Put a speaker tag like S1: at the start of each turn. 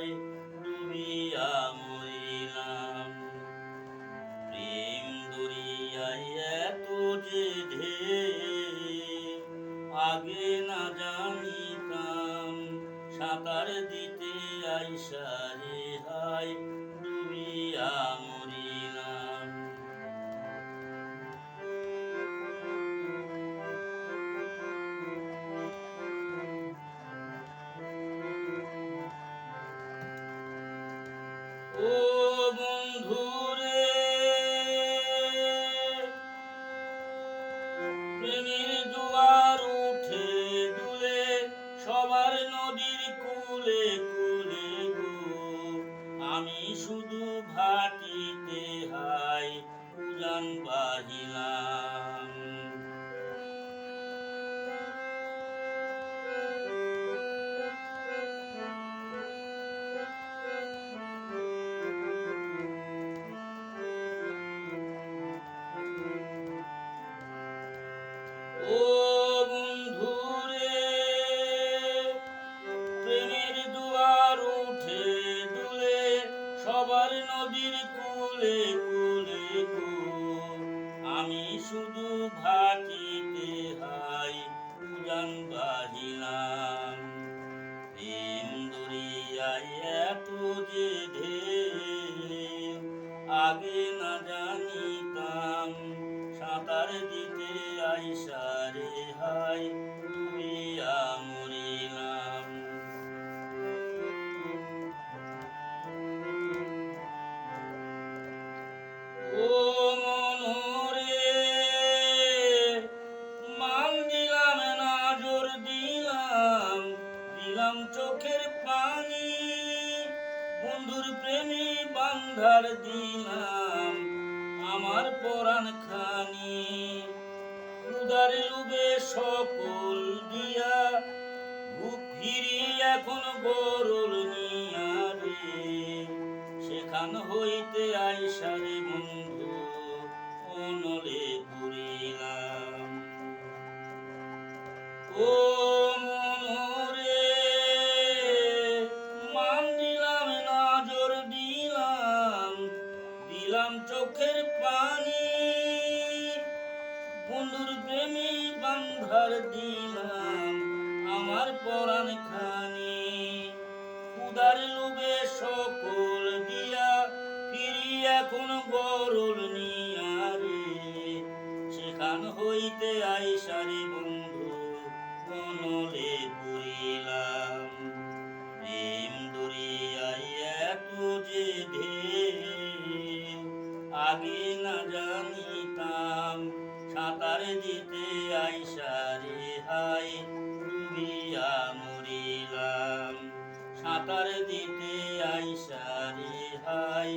S1: হায় ডুবিয়া মরিলাম। প্রেম দরিয়ায় এত যে ঢেউ, আগে না জানিতাম। সাঁতার দিতে আইসা রে হায় ডুবিয়া মরিলাম। ও বন্ধুরে, প্রেমের জোয়ার উঠে দুলে সবার নদীর কূলে কূলে গো, আমি শুধু ভাটিতে হায় উজান বাহিলাম। ও বন্ধুরে, প্রেমের জোয়ার উঠে দুলে সবার নদীর কূলে কূলে গো, আমি শুধু ভাটিতে হায় উজান বাহিলাম। প্রেম দরিয়ায় এত যে ঢেউ, আগে না জানিতাম। সাঁতার দিতে আইসা রে হায় ডুবিয়া মরিলাম। ও মনরে, মান দিলাম না জোর দিলাম, দিলাম চোখের পানি। বন্ধুর প্রেমী বান্ধার দিলাম আমার পরাণ খানি। ক্ষুধার লোভে সকল দিয়া বুক ফিরি এখন গরল নিয়া রে, সেখান হইতে আইসা রে বন্ধু অনলে পুরিলাম। ও মনরে, মান দিলাম না জোর দিলাম, দিলাম চোখের পানি। বন্ধুর প্রেমী বান্ধার দিলাম আমার পরাণ খানি। ক্ষুধার লোভে সকল দিয়া ফিরি এখন গরল নিয়া রে, সেখান হইতে আইসা রে বন্ধু অনলে পুরিলাম। প্রেম দরিয়ায় এত যে ঢেউ, আগে না জানিতাম। সাঁতার দিতে আইসা রে হায় ডুবিয়া মরিলাম। সাঁতার দিতে আইসা রে হায়